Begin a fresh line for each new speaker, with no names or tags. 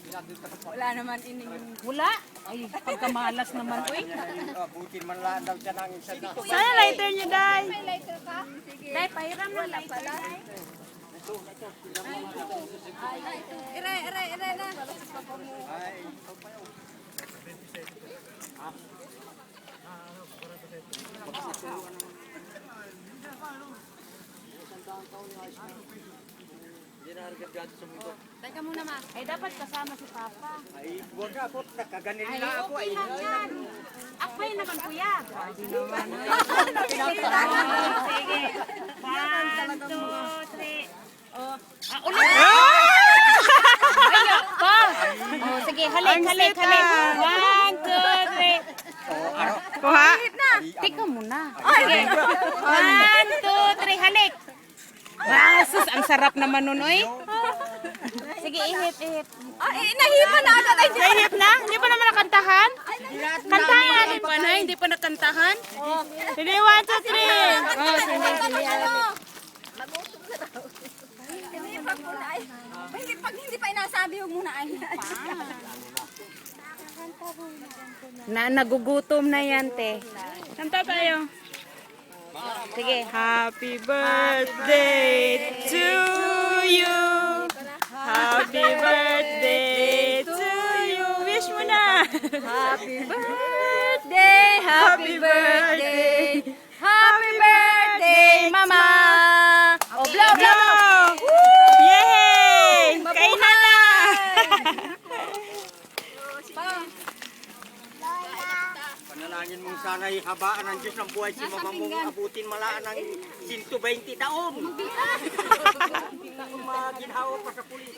Wala naman ining...
Wala. Ay, pagkamalas naman. Uy.
Butin man lang daw siya ng isa na.
Sana lighter niyo, Day.
May lighter ka? Sige.
Day, pahiram na lighter.
Iray na. Teka muna, ma.
Ay, dapat kasama si Papa.
Ay, huwag ka po. Nakaganil na ako. Ay,
Akbay naman, kuya. Sige. 1, 2, 3. Oh, ulit. Ayun ko. Oh, sige, halik. 1, 2, 3.
Kuha.
Teka muna. Sige. 1, 2, 3, halik. Wow, sus, ang sarap naman nun, oy. Sige, ihip.
Ay, nahipa na agad. Ay,
Nahihip na? Hindi pa naman nakantahan? Kantahan natin pa na, hindi pa nakantahan? Hindi, 1, 2, 3. Oh, sige.
Pag muna ay. Pag hindi pa inasabi, huwag muna ay.
Nagugutom na yan, te. Kanta tayo. Sige. Happy birthday to you. Happy birthday to you. Wish mo na.
Happy birthday, happy birthday, happy birthday, Mama. Oh, blow, blow.
Yay! Kainan na!
panalangin mong sana'y habaan ng Diyos ng buhay si mama mong abutin malaan ng 120 taon. Maginhawa pa sa pulis.